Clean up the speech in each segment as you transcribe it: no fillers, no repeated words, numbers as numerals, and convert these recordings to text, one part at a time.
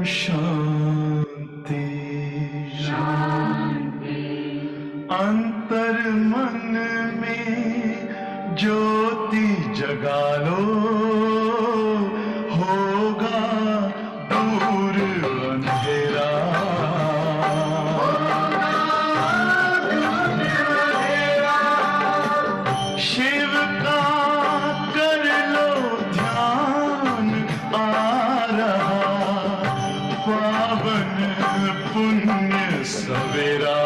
शांति अंतर मन में ज्योति जगा लो, होगा दूर अंधेरा। शिव का कर लो ध्यान, आ रहा पावन पुण्य सवेरा।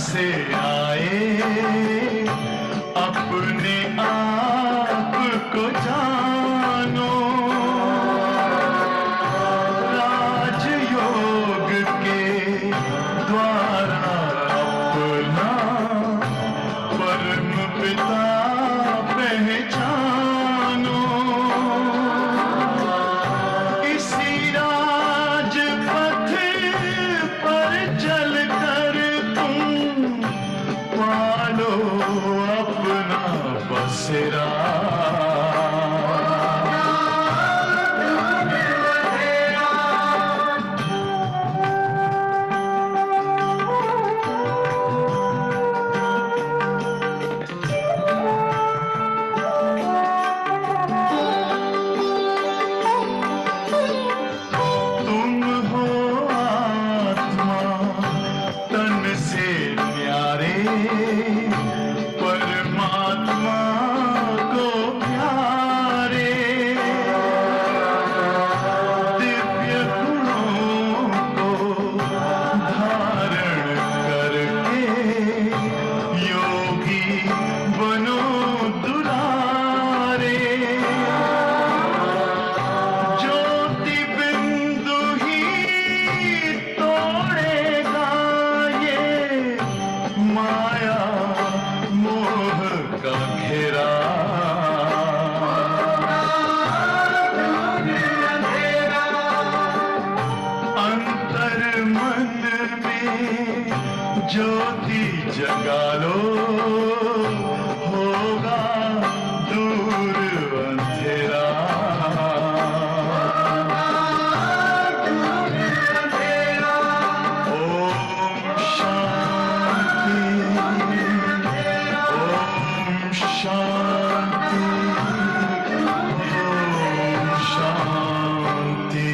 से आए अपने आप को जानो, राजयोग के द्वारा अपना परम पिता पहचानो। इसी राजपथ पर चलकर पालो अपना बसेरा। तुम हो आत्मा तन से न्यारे, परमात्मा को प्यारे। दिव्य गुणों को धारण करके योगी बनो दुलारे। ज्योति बिंदु ही तोड़ेगा ये माया मोह का घेरा। अंतर मन में ज्योति जगा लो, होगा दूर अंधेरा। ओम शांति, ओम शांति, ओम शांति।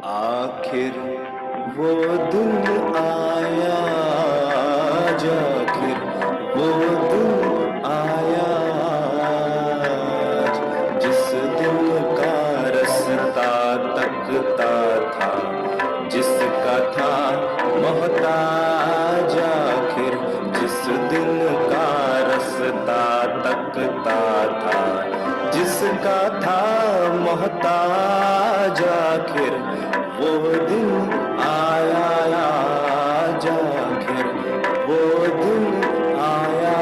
आखिर वो दिन आया, आखिर वो दिन आया, जिस दिन का रास्ता तकता था, जिसका था मोहताज। आखिर जिस दिन का रास्ता तकता था, जिसका था मोहताज। आखिर वो दिन आया, आखिर वो दिन आया।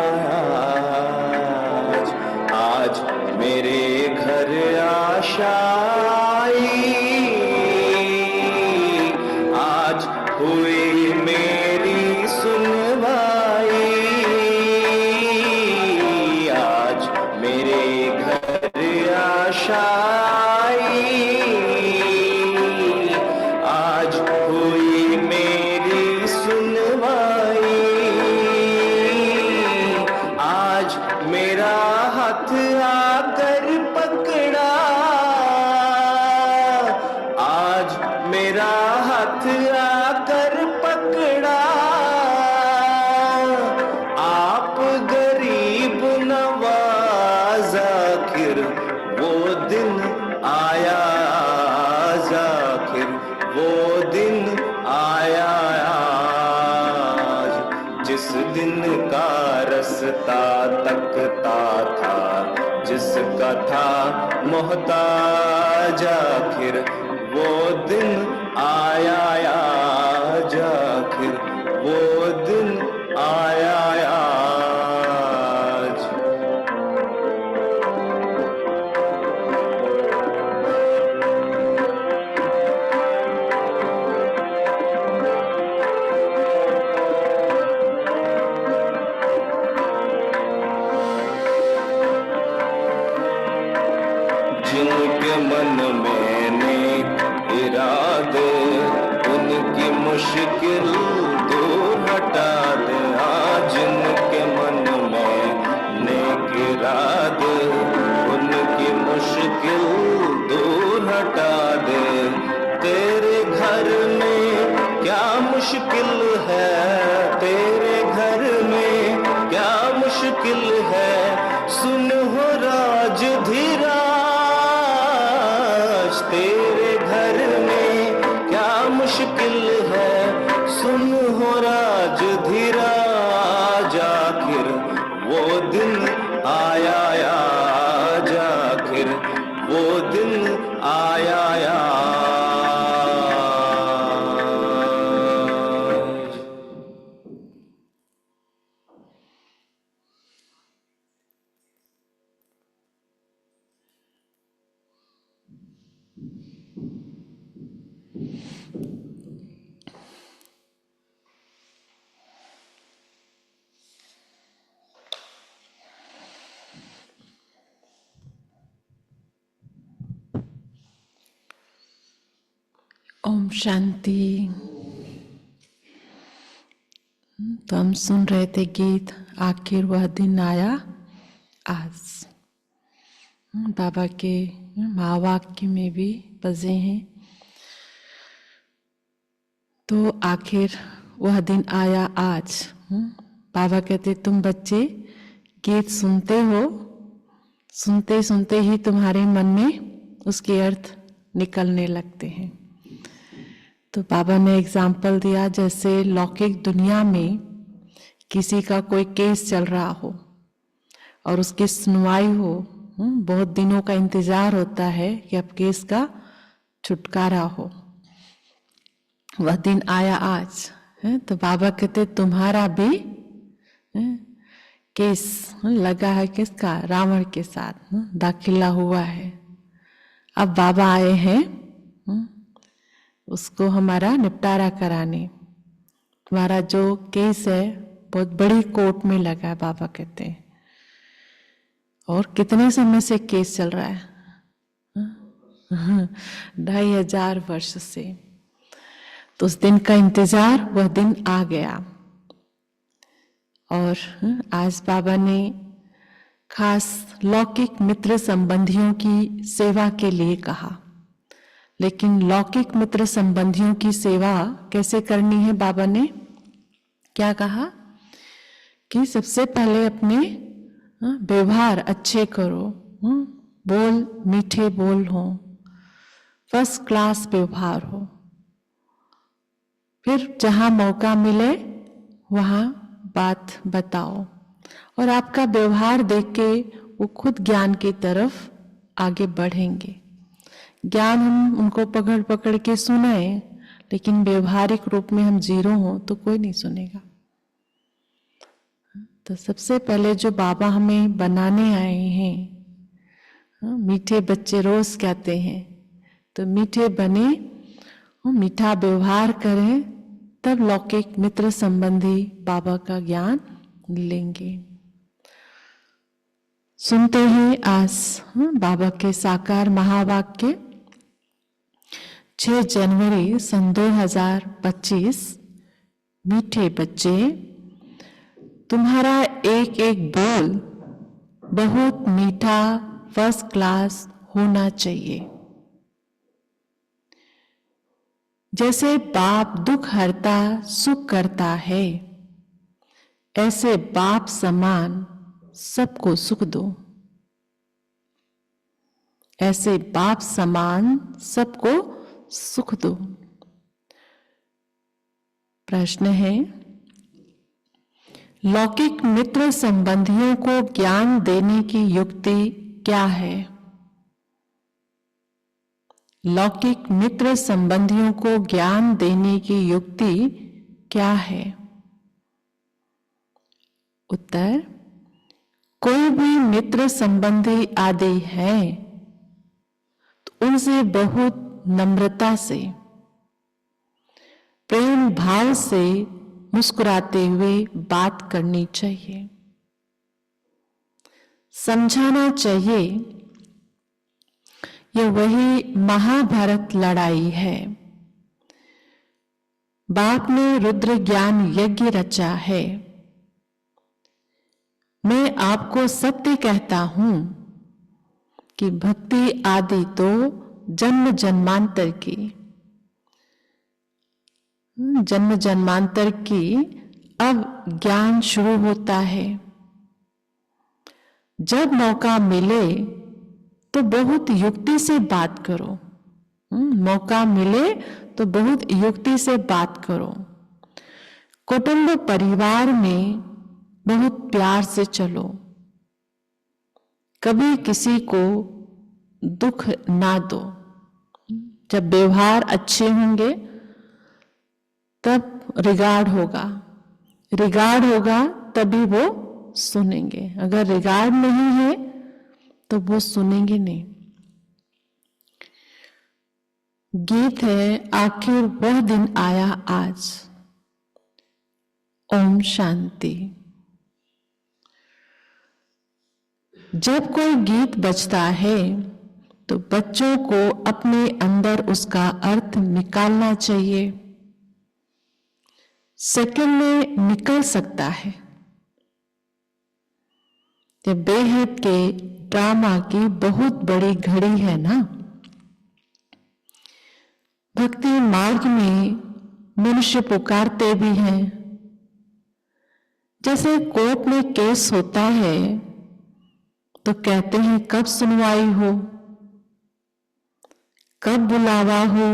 आज मेरे घर आशा आई, आज हुई मेरी सुनवाई। आज मेरे घर आशा आई, आज हुई मेरी सुनवाई। आज मेरा हाथ आकर पकड़ा, आज मेरा हाथ आकर पकड़ा। आप गरीब नवाज, आखिर वो दिन तेरा मोहताज, आखिर वो दिन आया आज, आखिर वो दिन आया आज। जिनके मन में नेक इरादे, उनकी मुश्किल दूर हटा दे। जिनके मन में नेक इरादे, उनकी मुश्किल दूर हटा दे। तेरे घर में क्या मुश्किल है, तेरे घर में क्या मुश्किल है, सुन हो राज धीराज। तेरे घर में क्या मुश्किल है, सुन हो राज धीराज। आखिर वो दिन आया आज, आखिर वो दिन आया आज। ओम शांति। तो हम सुन रहे थे गीत आखिर वह दिन आया आज। बाबा के महावाक्य में भी बजे हैं। तो आखिर वह दिन आया आज। बाबा कहते तुम बच्चे गीत सुनते हो, सुनते सुनते ही तुम्हारे मन में उसके अर्थ निकलने लगते हैं। तो बाबा ने एग्जाम्पल दिया, जैसे लौकिक दुनिया में किसी का कोई केस चल रहा हो और उसकी सुनवाई हो, बहुत दिनों का इंतजार होता है कि अब केस का छुटकारा हो। वह दिन आया आज है। तो बाबा कहते तुम्हारा भी केस लगा है, किसका? रावण के साथ दाखिला हुआ है। अब बाबा आए हैं उसको हमारा निपटारा कराने। तुम्हारा जो केस है बहुत बड़ी कोर्ट में लगा है, बाबा कहते हैं। और कितने समय से केस चल रहा है? 2500 वर्ष से। तो उस दिन का इंतजार, वह दिन आ गया। और आज बाबा ने खास लौकिक मित्र संबंधियों की सेवा के लिए कहा। लेकिन लौकिक मित्र संबंधियों की सेवा कैसे करनी है? बाबा ने क्या कहा कि सबसे पहले अपने व्यवहार अच्छे करो, बोल मीठे बोल हो, फर्स्ट क्लास व्यवहार हो। फिर जहां मौका मिले वहां बात बताओ। और आपका व्यवहार देख के वो खुद ज्ञान की तरफ आगे बढ़ेंगे। ज्ञान हम उनको पकड़ पकड़ के सुनाए, लेकिन व्यवहारिक रूप में हम जीरो हों तो कोई नहीं सुनेगा। तो सबसे पहले जो बाबा हमें बनाने आए हैं, मीठे बच्चे रोज कहते हैं, तो मीठे बने, मीठा व्यवहार करें, तब लौकिक मित्र संबंधी बाबा का ज्ञान लेंगे। सुनते हैं आज बाबा के साकार महावाक्य। 6 जनवरी सन 2025। मीठे बच्चे, तुम्हारा एक एक बोल बहुत मीठा फर्स्ट क्लास होना चाहिए। जैसे बाप दुख हरता सुख करता है, ऐसे बाप समान सबको सुख दो। ऐसे बाप समान सबको सुख दो। प्रश्न है, लौकिक मित्र संबंधियों को ज्ञान देने की युक्ति क्या है? लौकिक मित्र संबंधियों को ज्ञान देने की युक्ति क्या है? उत्तर, कोई भी मित्र संबंधी आदि है तो उनसे बहुत नम्रता से, प्रेम भाव से मुस्कुराते हुए बात करनी चाहिए, समझाना चाहिए यह वही महाभारत लड़ाई है। बाप ने रुद्र ज्ञान यज्ञ रचा है। मैं आपको सत्य कहता हूं कि भक्ति आदि तो जन्म जन्मांतर की, जन्म जन्मांतर की अब ज्ञान शुरू होता है। जब मौका मिले तो बहुत युक्ति से बात करो। मौका मिले तो बहुत युक्ति से बात करो। कुटुंब परिवार में बहुत प्यार से चलो। कभी किसी को दुख ना दो। जब व्यवहार अच्छे होंगे तब रिगार्ड होगा, रिगार्ड होगा तभी वो सुनेंगे। अगर रिगार्ड नहीं है तो वो सुनेंगे नहीं। गीत है, आखिर वह दिन आया आज। ओम शांति। जब कोई गीत बजता है तो बच्चों को अपने अंदर उसका अर्थ निकालना चाहिए। सेकंड में निकल सकता है। ये बेहद के ड्रामा की बहुत बड़ी घड़ी है ना। भक्ति मार्ग में मनुष्य पुकारते भी हैं। जैसे कोर्ट में केस होता है तो कहते हैं कब सुनवाई हो, कब बुलावा हो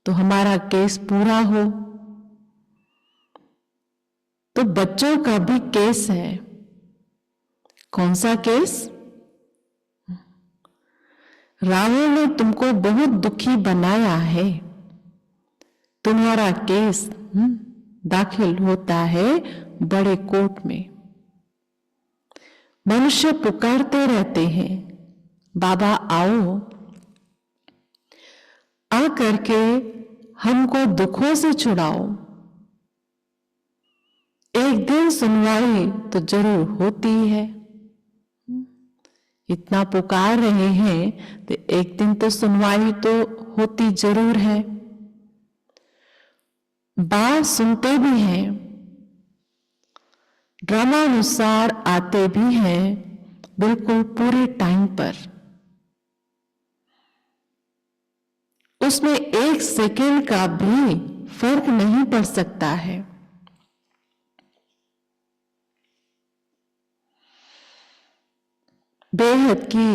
तो हमारा केस पूरा हो। तो बच्चों का भी केस है। कौन सा केस? रावण ने तुमको बहुत दुखी बनाया है। तुम्हारा केस दाखिल होता है बड़े कोर्ट में। मनुष्य पुकारते रहते हैं, बाबा आओ, आ करके हमको दुखों से छुड़ाओ। एक दिन सुनवाई तो जरूर होती है। इतना पुकार रहे हैं तो एक दिन तो सुनवाई तो होती जरूर है। बात सुनते भी हैं, ड्रामा अनुसार आते भी हैं, बिल्कुल पूरे टाइम पर। उसमें एक सेकेंड का भी फर्क नहीं पड़ सकता है। बेहद की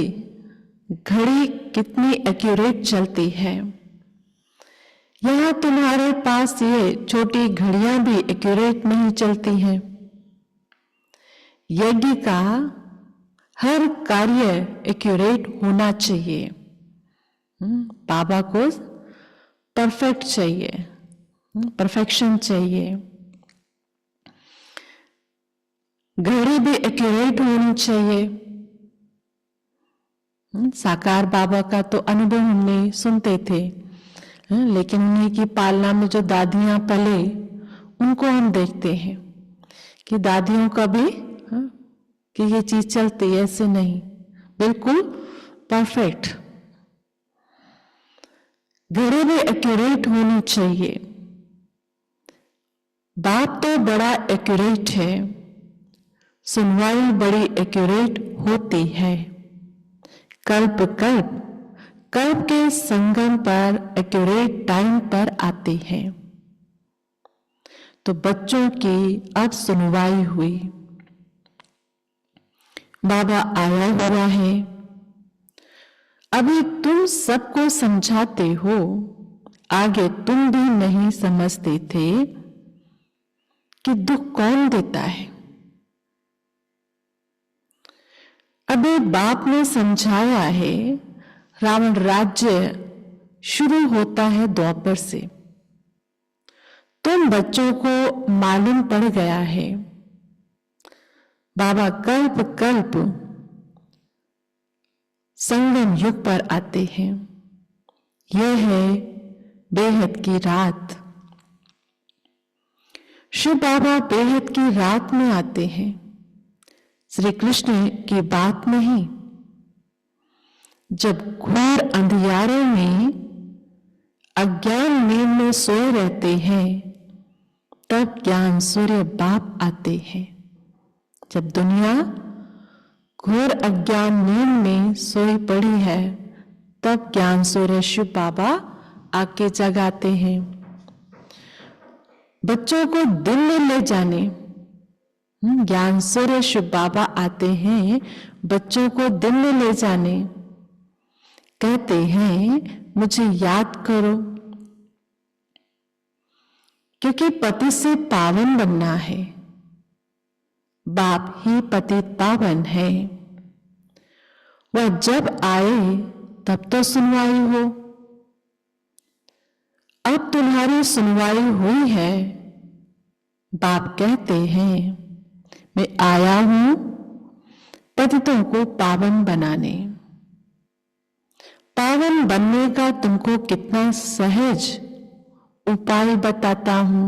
घड़ी कितनी एक्यूरेट चलती है। यहां तुम्हारे पास ये छोटी घड़ियां भी एक्यूरेट नहीं चलती हैं। यज्ञ का हर कार्य एक्यूरेट होना चाहिए। बाबा को परफेक्ट चाहिए, परफेक्शन चाहिए। घड़ी भी एक्यूरेट होनी चाहिए। साकार बाबा का तो अनुभव हमने सुनते थे, लेकिन उन्हीं की पालना में जो दादियां पले उनको हम देखते हैं कि दादियों का भी कि ये चीज चलती है, ऐसे नहीं, बिल्कुल परफेक्ट। घड़ी भी एक्यूरेट होनी चाहिए। बाप तो बड़ा एक्यूरेट है, सुनवाई बड़ी एक्यूरेट होती है। कल्प कल्प कल्प के संगम पर एक्यूरेट टाइम पर आती है। तो बच्चों की अब सुनवाई हुई। बाबा आया हुआ है। अभी तुम सबको समझाते हो, आगे तुम भी नहीं समझते थे कि दुख कौन देता है। अभी बाप ने समझाया है, रावण राज्य शुरू होता है द्वापर से। तुम बच्चों को मालूम पड़ गया है, बाबा कल्प कल्प संगम युग पर आते हैं। यह है बेहद की रात। शिव बाबा बेहद की रात में आते हैं, श्री कृष्ण की बात नहीं। जब घोर अंधियारों में अज्ञान नींद में सोए रहते हैं, तब ज्ञान सूर्य बाप आते हैं। जब दुनिया घोर अज्ञान नींद में सोई पड़ी है, तब ज्ञान सूर्य शिव बाबा आके जगाते हैं। बच्चों को दिन में ले जाने ज्ञान सूर्य शिव बाबा आते हैं, बच्चों को दिन में ले जाने। कहते हैं मुझे याद करो, क्योंकि पति से पावन बनना है। बाप ही पति पावन है। वह जब आए तब तो सुनवाई हो। अब तुम्हारी सुनवाई हुई है। बाप कहते हैं मैं आया हूं पतितों को पावन बनाने। पावन बनने का तुमको कितना सहज उपाय बताता हूं।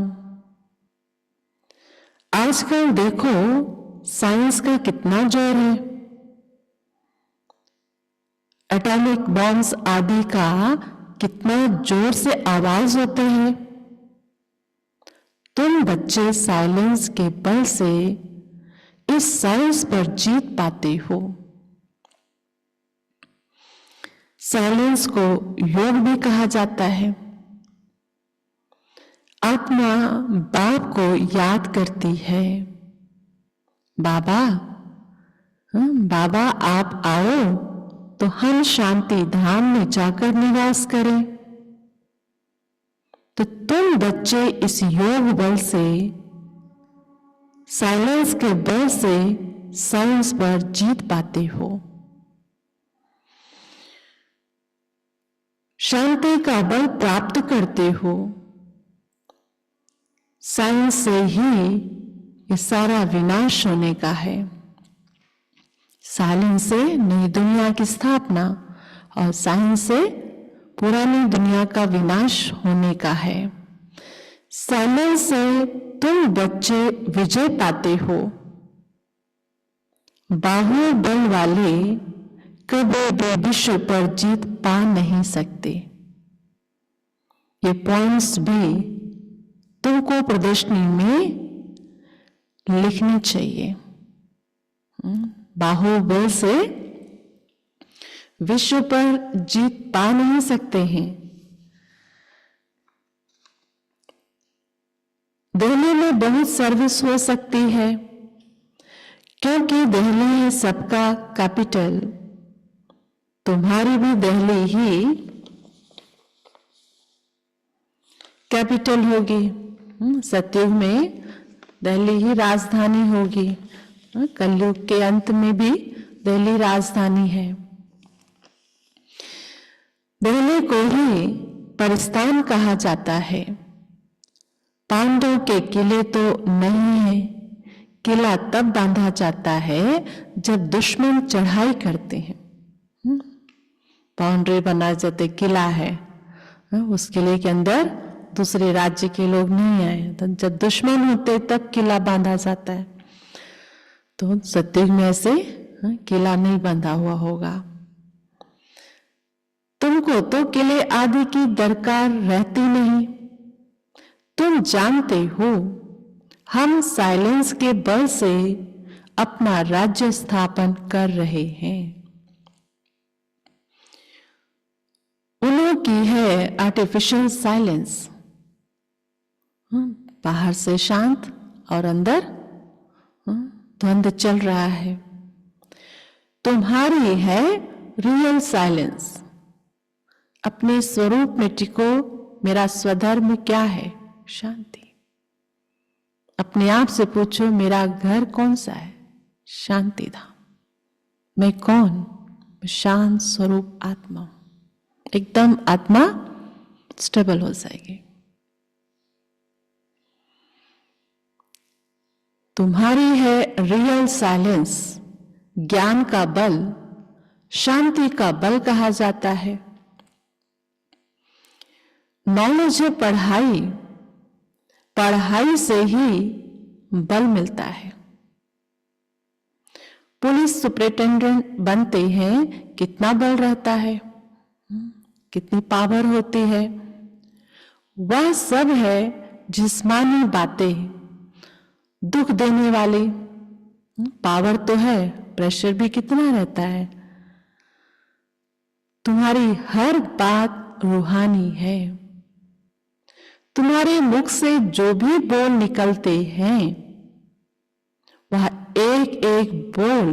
आजकल देखो साइंस का कितना जोर है। एटॉमिक बॉम्ब्स आदि का कितना जोर से आवाज होते हैं। तुम बच्चे साइलेंस के बल से इस साइंस पर जीत पाते हो। साइलेंस को योग भी कहा जाता है। आत्मा बाप को याद करती है, बाबा बाबा आप आओ तो हम शांति धाम में जाकर निवास करें। तो तुम बच्चे इस योग बल से, साइलेंस के बल से साइंस पर जीत पाते हो। शांति का बल प्राप्त करते हो। साइंस से ही ये सारा विनाश होने का है। साइलेंस से नई दुनिया की स्थापना और साइंस से पुरानी दुनिया का विनाश होने का है। साइलेंस से तुम बच्चे विजय पाते हो। बाहुबल वाले कभी भी विश्व पर जीत पा नहीं सकते। ये पॉइंट्स भी तुमको प्रदर्शनी में लिखनी चाहिए। बाहुबल से विश्व पर जीत पा नहीं सकते हैं। दिल्ली में बहुत सर्विस हो सकती है, क्योंकि दिल्ली है सबका कैपिटल। तुम्हारी भी दिल्ली ही कैपिटल होगी। सतयुग में दिल्ली ही राजधानी होगी। कलयुग के अंत में भी दिल्ली राजधानी है। दिल्ली को ही परिस्तान कहा जाता है। पांडव के किले तो नहीं है। किला तब बांधा जाता है जब दुश्मन चढ़ाई करते हैं। बाउंड्री बना जाते, किला है, उस किले के अंदर दूसरे राज्य के लोग नहीं आए। तो जब दुश्मन होते तब किला बांधा जाता है। तो सतयुग में ऐसे किला नहीं बंधा हुआ होगा। तुमको तो किले आदि की दरकार रहती नहीं। तुम जानते हो हम साइलेंस के बल से अपना राज्य स्थापन कर रहे हैं। उन्हों की है आर्टिफिशियल साइलेंस। बाहर से शांत और अंदर द्वंद्व चल रहा है। तुम्हारी है रियल साइलेंस। अपने स्वरूप में टिको। मेरा स्वधर्म क्या है? शांति। अपने आप से पूछो मेरा घर कौन सा है? शांति धाम। मैं कौन? शांत स्वरूप आत्मा। एकदम आत्मा स्टेबल हो जाएगी। तुम्हारी है रियल साइलेंस, ज्ञान का बल, शांति का बल कहा जाता है। नॉलेज है पढ़ाई, पढ़ाई से ही बल मिलता है। पुलिस सुपरिटेंडेंट बनते हैं, कितना बल रहता है, कितनी पावर होती है। वह सब है जिस्मानी बातें, दुख देने वाली। पावर तो है, प्रेशर भी कितना रहता है। तुम्हारी हर बात रूहानी है। तुम्हारे मुख से जो भी बोल निकलते हैं, वह एक एक बोल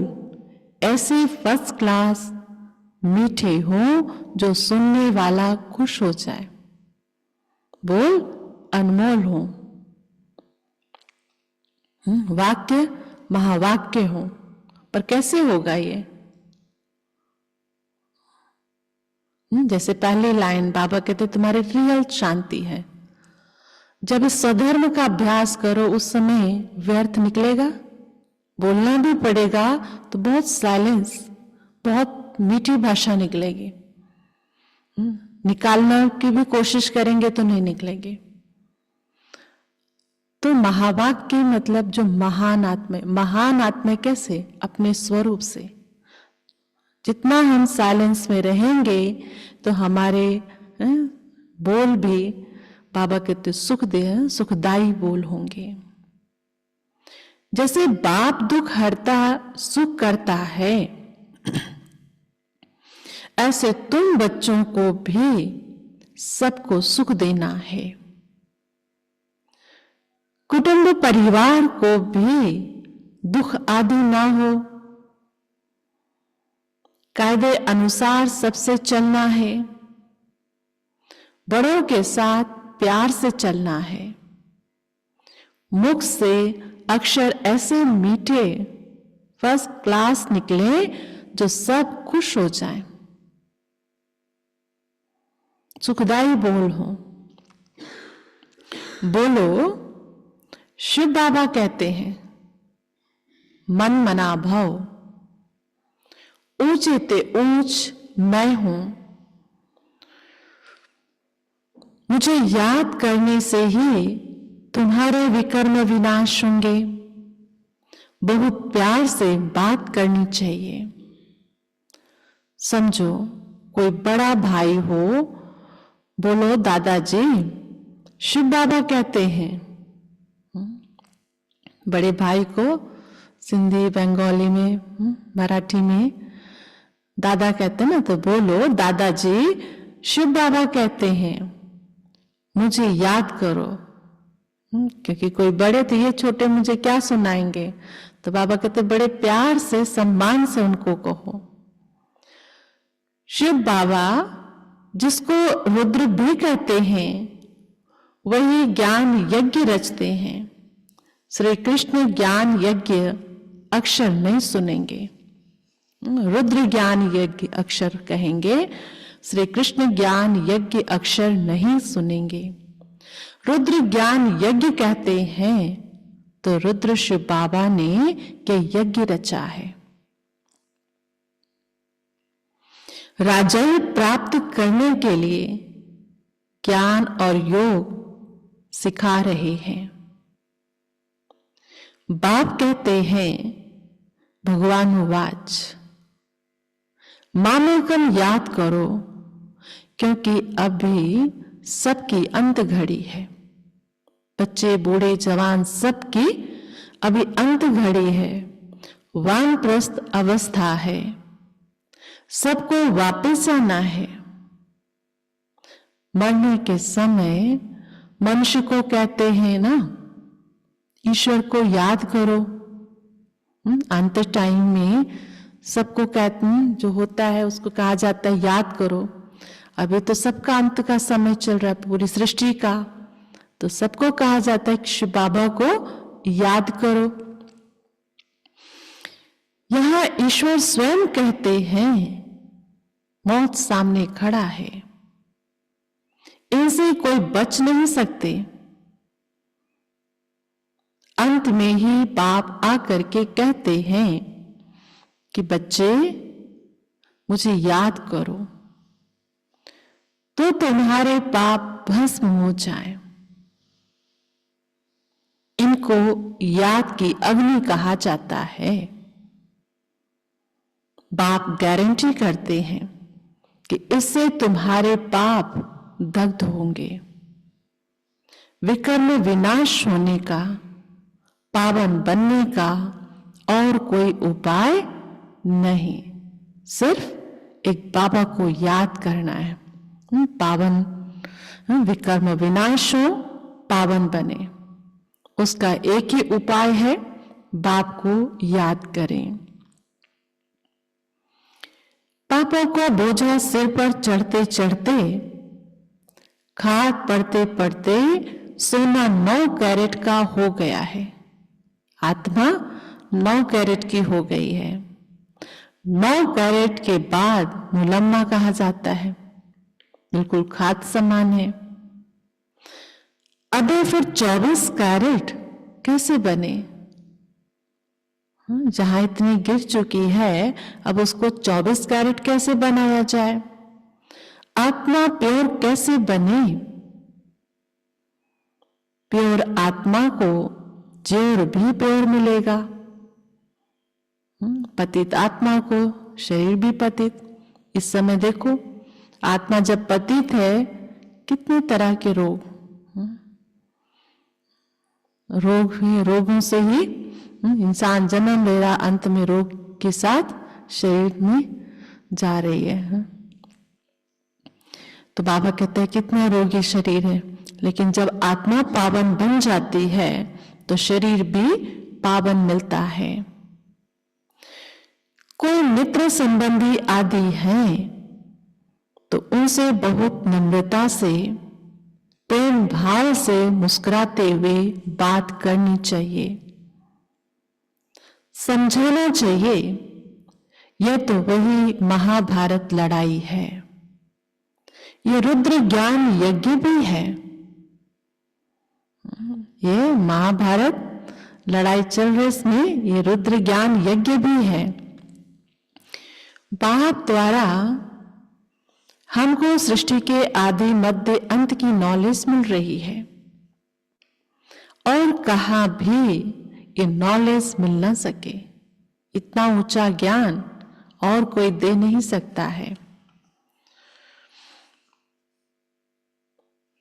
ऐसे फर्स्ट क्लास मीठे हो जो सुनने वाला खुश हो जाए। बोल अनमोल हो, वाक्य महावाक्य हो। पर कैसे होगा ये? जैसे पहली लाइन बाबा कहते तुम्हारी रियल शांति है। जब इस स्वधर्म का अभ्यास करो उस समय व्यर्थ निकलेगा, बोलना भी पड़ेगा तो बहुत साइलेंस, बहुत मीठी भाषा निकलेगी। निकालने की भी कोशिश करेंगे तो नहीं निकलेगी। तो महावाक्य मतलब जो महान आत्मा कैसे? अपने स्वरूप से। जितना हम साइलेंस में रहेंगे तो हमारे बोल भी बाबा कहते सुखदायी बोल होंगे। जैसे बाप दुख हरता सुख करता है, ऐसे तुम बच्चों को भी सबको सुख देना है। कुटुंब परिवार को भी दुख आदि ना हो, कायदे अनुसार सबसे चलना है, बड़ों के साथ प्यार से चलना है। मुख से अक्षर ऐसे मीठे फर्स्ट क्लास निकले जो सब खुश हो जाए, सुखदायी बोल हो। बोलो शिव बाबा कहते हैं मन मना भव, ऊंचे ते ऊंच मैं हूं। मुझे याद करने से ही तुम्हारे विकर्म विनाश होंगे। बहुत प्यार से बात करनी चाहिए। समझो कोई बड़ा भाई हो, बोलो दादाजी शिव बाबा कहते हैं। बड़े भाई को सिंधी बंगाली में मराठी में दादा कहते हैं ना, तो बोलो दादाजी शिव बाबा कहते हैं मुझे याद करो। क्योंकि कोई बड़े थे, ये छोटे मुझे क्या सुनाएंगे। तो बाबा कहते बड़े प्यार से सम्मान से उनको कहो। शिव बाबा जिसको रुद्र भी कहते हैं, वही ज्ञान यज्ञ रचते हैं। श्री कृष्ण ज्ञान यज्ञ अक्षर नहीं सुनेंगे, रुद्र ज्ञान यज्ञ अक्षर कहेंगे। श्री कृष्ण ज्ञान यज्ञ अक्षर नहीं सुनेंगे। रुद्र ज्ञान यज्ञ कहते हैं तो रुद्र शिव बाबा ने ये यज्ञ रचा है। राजय प्राप्त करने के लिए ज्ञान और योग सिखा रहे हैं। बाप कहते हैं भगवान वाच, मानवकम याद करो, क्योंकि अभी सबकी अंत घड़ी है। बच्चे बूढ़े जवान सबकी अभी अंत घड़ी है, वानप्रस्थ अवस्था है, सबको वापस आना है। मरने के समय मनुष्य को कहते हैं ना, ईश्वर को याद करो। अंत टाइम में सबको कहते हैं, जो होता है उसको कहा जाता है याद करो। अभी तो सबका अंत का समय चल रहा है, पूरी सृष्टि का, तो सबको कहा जाता है कि शिव बाबा को याद करो। यहां ईश्वर स्वयं कहते हैं मौत सामने खड़ा है, इनसे कोई बच नहीं सकते। अंत में ही बाप आकर के कहते हैं कि बच्चे मुझे याद करो, तो तुम्हारे पाप भस्म हो जाए। इनको याद की अग्नि कहा जाता है। बाप गारंटी करते हैं कि इससे तुम्हारे पाप दग्ध होंगे। विकर्म विनाश होने का, पावन बनने का और कोई उपाय नहीं, सिर्फ एक बाबा को याद करना है। पावन, विकर्म विनाश हो, पावन बने, उसका एक ही उपाय है, बाप को याद करें। पापों का बोझा सिर पर चढ़ते चढ़ते, खाट पड़ते पड़ते सोना 9 कैरेट का हो गया है। आत्मा 9 कैरेट की हो गई है। 9 कैरेट के बाद मुलम्मा कहा जाता है, बिल्कुल खाद समान है। अबे फिर 24 कैरेट कैसे बने? जहां इतनी गिर चुकी है, अब उसको 24 कैरेट कैसे बनाया जाए? आत्मा प्योर कैसे बने? प्योर आत्मा को जोर भी प्योर मिलेगा। पतित आत्मा को शरीर भी पतित। इस समय देखो, आत्मा जब पतित है, कितने तरह के रोगों से ही इंसान जन्म ले रहा, अंत में रोग के साथ शरीर में जा रही है। तो बाबा कहते हैं कितना रोगी शरीर है, लेकिन जब आत्मा पावन बन जाती है तो शरीर भी पावन मिलता है। कोई मित्र संबंधी आदि हैं तो उनसे बहुत नम्रता से, प्रेम भाव से मुस्कुराते हुए बात करनी चाहिए, समझाना चाहिए। यह तो वही महाभारत लड़ाई है, ये रुद्र ज्ञान यज्ञ भी है। ये महाभारत लड़ाई चल रही, इसमें ये रुद्र ज्ञान यज्ञ भी है। बाप द्वारा हमको सृष्टि के आदि मध्य अंत की नॉलेज मिल रही है, और कहाँ भी ये नॉलेज मिल ना सके। इतना ऊंचा ज्ञान और कोई दे नहीं सकता है।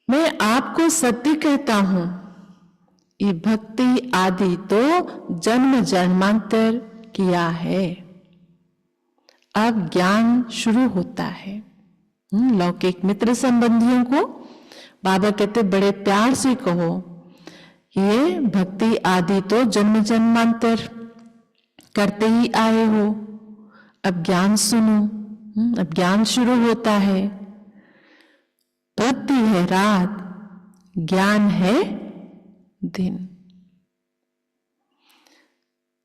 मैं आपको सत्य कहता हूं, ये भक्ति आदि तो जन्म जन्मांतर किया है, अब ज्ञान शुरू होता है। लौकिक मित्र संबंधियों को बाबा कहते बड़े प्यार से कहो, ये भक्ति आदि तो जन्म जन्मांतर करते ही आए हो, अब ज्ञान सुनो। अब ज्ञान शुरू होता है। भक्ति है रात, ज्ञान है दिन।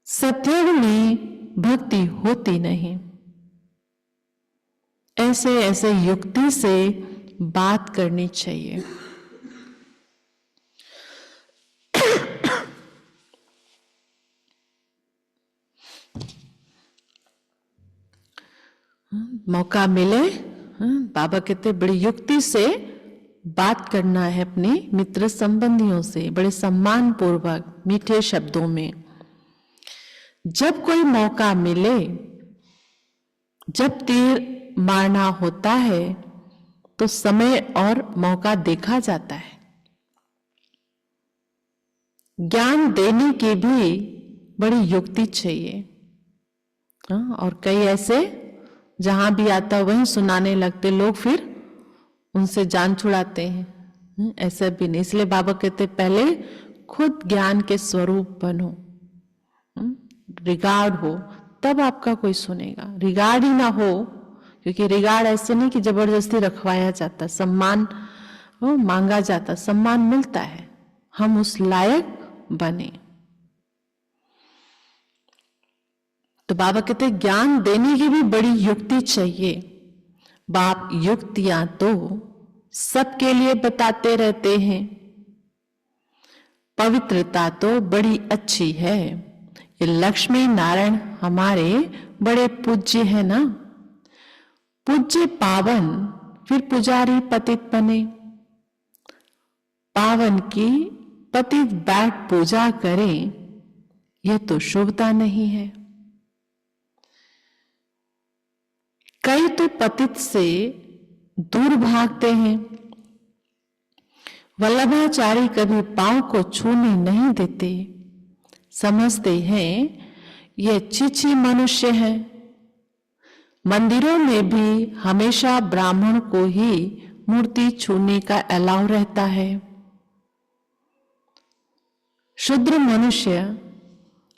सत्युग में भक्ति होती नहीं। ऐसे ऐसे युक्ति से बात करनी चाहिए। मौका मिले, बाबा कहते बड़ी युक्ति से बात करना है अपने मित्र संबंधियों से, बड़े सम्मान पूर्वक मीठे शब्दों में। जब कोई मौका मिले, जब तीर मारना होता है तो समय और मौका देखा जाता है। ज्ञान देने की भी बड़ी युक्ति चाहिए। और कई ऐसे जहां भी आता वहीं सुनाने लगते लोग, फिर उनसे जान छुड़ाते हैं। ऐसा भी नहीं। इसलिए बाबा कहते पहले खुद ज्ञान के स्वरूप बनो, रिगार्ड हो, तब आपका कोई सुनेगा। रिगार्ड ही ना हो, क्योंकि रिगार्ड ऐसे नहीं कि जबरदस्ती रखवाया जाता, सम्मान मांगा जाता, सम्मान मिलता है, हम उस लायक बने। तो बाबा कहते ज्ञान देने की भी बड़ी युक्ति चाहिए। बाप युक्तियां तो सबके लिए बताते रहते हैं। पवित्रता तो बड़ी अच्छी है। ये लक्ष्मी नारायण हमारे बड़े पूज्य है ना। पूज्य पावन, फिर पुजारी पतित बने। पावन की पतित बैठ पूजा करें, यह तो शुभता नहीं है। कई तो पतित से दूर भागते हैं। वल्लभाचारी कभी पांव को छूने नहीं देते। समझते हैं ये छिछी मनुष्य है। मंदिरों में भी हमेशा ब्राह्मण को ही मूर्ति छूने का अलाउ रहता है। शूद्र मनुष्य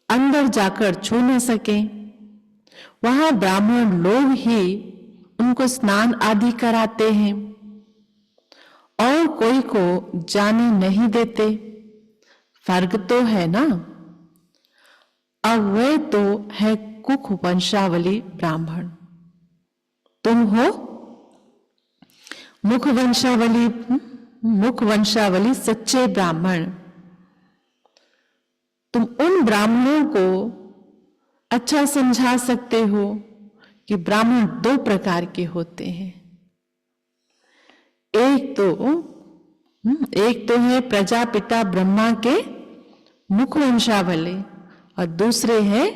अंदर जाकर छू न सके। वहां ब्राह्मण लोग ही उनको स्नान आदि कराते हैं और कोई को जाने नहीं देते। फर्क तो है ना। अब वे तो है कुख वंशावली ब्राह्मण, तुम हो मुख वंशावली सच्चे ब्राह्मण। तुम उन ब्राह्मणों को अच्छा समझा सकते हो कि ब्राह्मण दो प्रकार के होते हैं। एक तो है प्रजापिता ब्रह्मा के मुख वंशावली और दूसरे है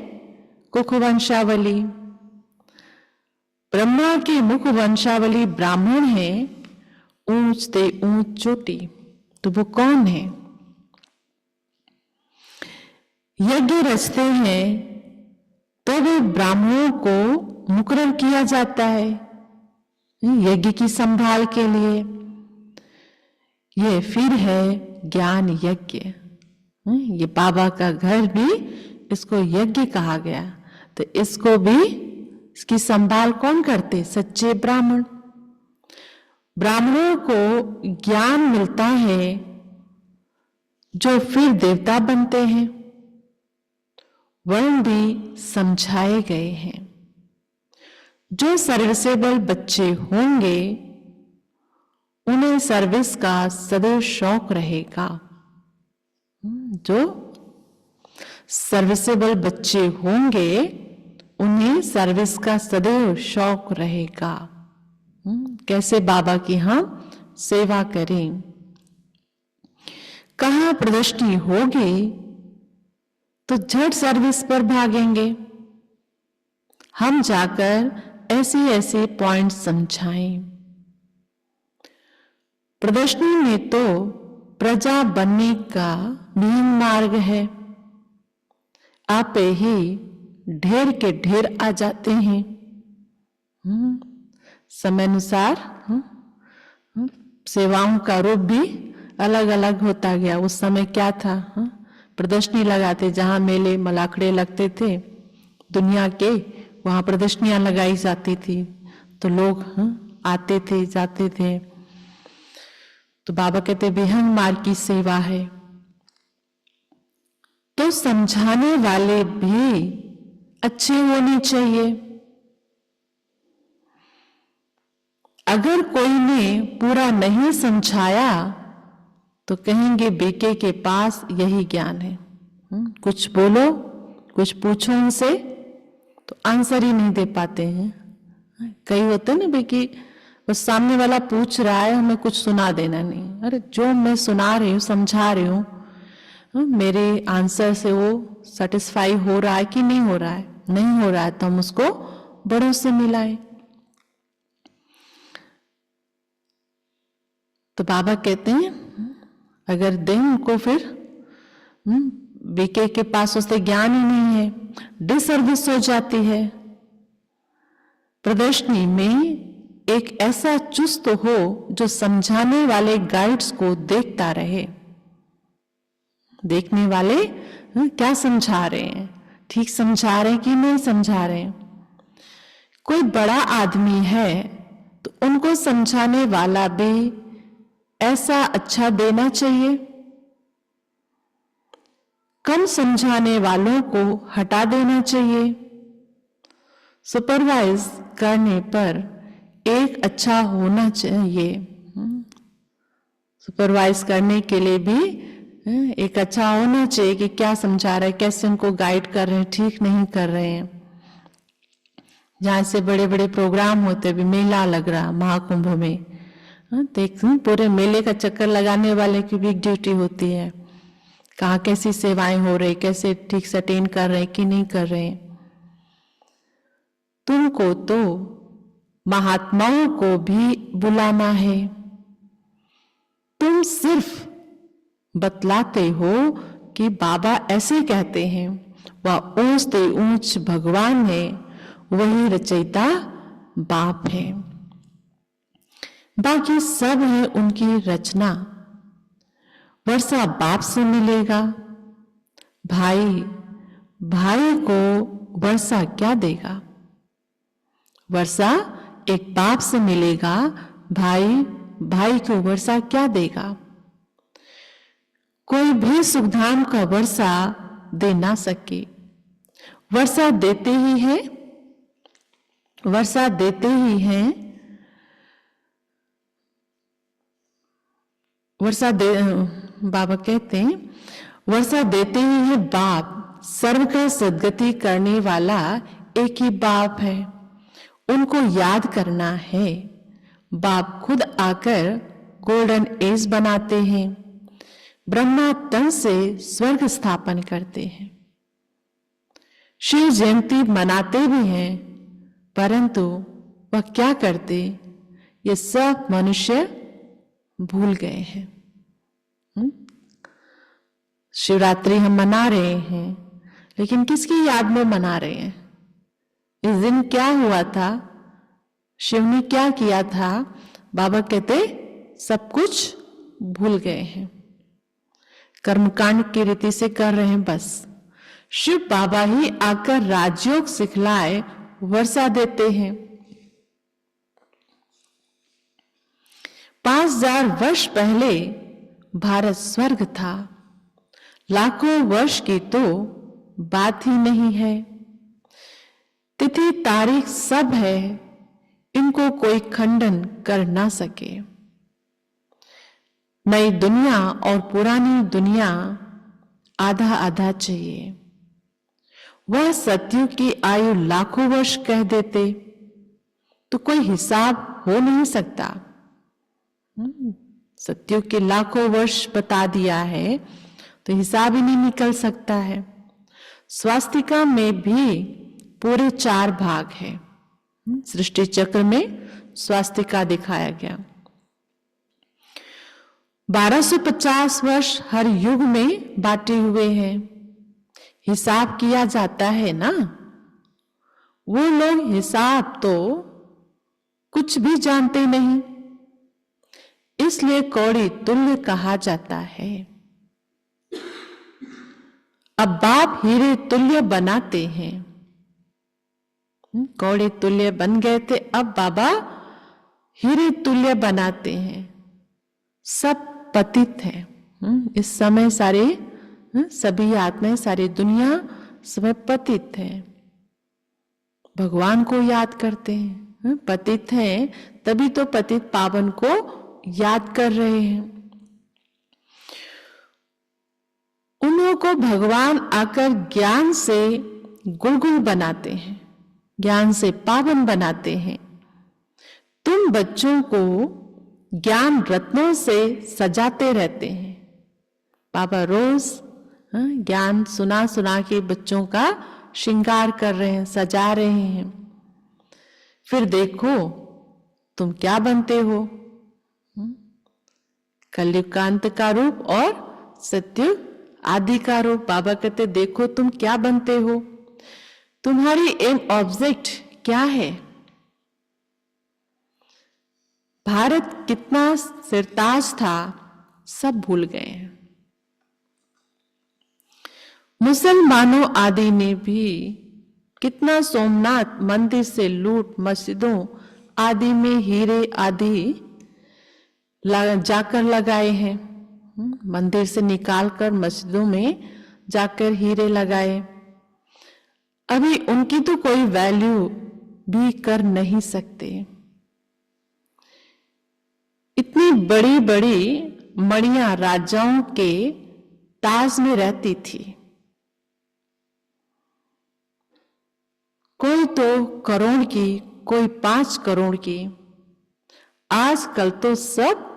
कुख वंशावली। ब्रह्मा के मुख वंशावली ब्राह्मण है, ऊंच से ऊंच चोटी। तो वो कौन है? यज्ञ रचते हैं तो वे ब्राह्मणों को मुकर्रर किया जाता है यज्ञ की संभाल के लिए। ये फिर है ज्ञान यज्ञ। ये बाबा का घर भी इसको यज्ञ कहा गया। तो इसको भी, इसकी संभाल कौन करते? सच्चे ब्राह्मण। ब्राह्मणों को ज्ञान मिलता है जो फिर देवता बनते हैं। वर्ण भी समझाए गए हैं। जो सर्विसेबल बच्चे होंगे उन्हें सर्विस का सदैव शौक रहेगा। जो सर्विसेबल बच्चे होंगे उन्हें सर्विस का सदैव शौक रहेगा। कैसे बाबा की हम सेवा करें। कहाँ प्रदर्शनी होगी तो झट सर्विस पर भागेंगे। हम जाकर ऐसे पॉइंट समझाएं। प्रदर्शनी में तो प्रजा बनने का मेन मार्ग है। आप ही ढेर के ढेर आ जाते हैं। समय अनुसार सेवाओं का रूप भी अलग अलग होता गया। उस समय क्या था? प्रदर्शनी लगाते, जहां मेले मलाखड़े लगते थे दुनिया के, वहां प्रदर्शनियां लगाई जाती थी। तो लोग आते थे, जाते थे। तो बाबा कहते विहंग मार्ग की सेवा है। तो समझाने वाले भी अच्छे होने चाहिए। अगर कोई ने पूरा नहीं समझाया तो कहेंगे बीके के पास यही ज्ञान है। कुछ बोलो, कुछ पूछो उनसे तो आंसर ही नहीं दे पाते हैं। कई होते हैं ना बेकी, वो सामने वाला पूछ रहा है, हमें कुछ सुना देना नहीं। अरे जो मैं सुना रही हूँ, समझा रही हूँ, मेरे आंसर से वो सेटिस्फाई हो रहा है कि नहीं हो रहा है? नहीं हो रहा है तो हम उसको बड़ों से मिलाएं। तो बाबा कहते हैं अगर दें उनको, फिर बीके के पास उससे ज्ञान ही नहीं है, डिसर्विस हो जाती है। प्रदर्शनी में एक ऐसा चुस्त हो जो समझाने वाले गाइड्स को देखता रहे। देखने वाले क्या समझा रहे हैं, ठीक समझा रहे हैं कि नहीं समझा रहे हैं। कोई बड़ा आदमी है तो उनको समझाने वाला भी ऐसा अच्छा देना चाहिए। कम समझाने वालों को हटा देना चाहिए। सुपरवाइज करने पर एक अच्छा होना चाहिए। सुपरवाइज करने के लिए भी एक अच्छा होना चाहिए कि क्या समझा रहे हैं, कैसे उनको गाइड कर रहे हैं, ठीक नहीं कर रहे हैं। जहाँ से बड़े बड़े प्रोग्राम होते, अभी मेला लग रहा महाकुंभ में, देख पूरे मेले का चक्कर लगाने वाले की भी ड्यूटी होती है, कहाँ कैसी सेवाएं हो रही, कैसे ठीक से अटेंड कर रहे हैं कि नहीं कर रहे हैं। तुमको तो महात्माओं को भी बुलाना है, तुम सिर्फ बतलाते हो कि बाबा ऐसे कहते हैं, वह ऊंच से ऊंच भगवान है, वही रचयिता बाप है, बाकी सब है उनकी रचना। वर्षा बाप से मिलेगा, भाई भाई को वर्षा क्या देगा? वर्षा एक बाप से मिलेगा, भाई भाई को वर्षा क्या देगा? कोई भी सुखधाम का वर्षा दे ना सके, वर्षा देते ही है, वर्षा देते ही हैं, वर्षा दे बाबा कहते हैं वर्षा देते ही है बाप, सर्व का सद्गति करने वाला एक ही बाप है, उनको याद करना है। बाप खुद आकर गोल्डन एज बनाते हैं, ब्रह्मा तन से स्वर्ग स्थापन करते हैं, शिव जयंती मनाते भी हैं, परंतु वह क्या करते, ये सब मनुष्य भूल गए हैं। शिवरात्रि हम मना रहे हैं, लेकिन किसकी याद में मना रहे हैं? इस दिन क्या हुआ था, शिव ने क्या किया था? बाबा कहते सब कुछ भूल गए हैं, कर्मकांड की रीति से कर रहे हैं बस। शिव बाबा ही आकर राजयोग सिखलाए वर्षा देते हैं। 5000 वर्ष पहले भारत स्वर्ग था, लाखों वर्ष की तो बात ही नहीं है। तिथि तारीख सब है, इनको कोई खंडन कर ना सके। नई दुनिया और पुरानी दुनिया आधा आधा चाहिए। वह सतयुग की आयु लाखों वर्ष कह देते तो कोई हिसाब हो नहीं सकता। सतयुग के लाखों वर्ष बता दिया है तो हिसाब ही नहीं निकल सकता है। स्वास्तिका में भी पूरे 4 भाग है। सृष्टि चक्र में स्वास्तिका दिखाया गया। 1250 वर्ष हर युग में बांटे हुए हैं। हिसाब किया जाता है ना, वो लोग हिसाब तो कुछ भी जानते नहीं, इसलिए कौड़ी तुल्य कहा जाता है। अब बाप हीरे तुल्य बनाते हैं। कौड़ी तुल्य बन गए थे, अब बाबा हीरे तुल्य बनाते हैं। सब पतित है इस समय, सारे सभी आत्माएं, सारी दुनिया समय पतित है। भगवान को याद करते हैं, पतित हैं तभी तो पतित पावन को याद कर रहे हैं। उन्हों को भगवान आकर ज्ञान से गुलगुल बनाते हैं, ज्ञान से पावन बनाते हैं। तुम बच्चों को ज्ञान रत्नों से सजाते रहते हैं। बाबा रोज ज्ञान सुना सुना के बच्चों का श्रृंगार कर रहे हैं, सजा रहे हैं। फिर देखो तुम क्या बनते हो, कलयुग का अंत का रूप और सत्युग आदि का रूप। बाबा कहते देखो तुम क्या बनते हो, तुम्हारी एम ऑब्जेक्ट क्या है। भारत कितना सिरताज था सब भूल गए हैं। मुसलमानों आदि ने भी कितना सोमनाथ मंदिर से लूट, मस्जिदों आदि में हीरे आदि जाकर लगाए हैं। मंदिर से निकालकर मस्जिदों में जाकर हीरे लगाए। अभी उनकी तो कोई वैल्यू भी कर नहीं सकते। इतनी बड़ी बड़ी मणियां राजाओं के ताज में रहती थी। कोई तो करोड़ की, कोई 5 करोड़ की। आजकल तो सब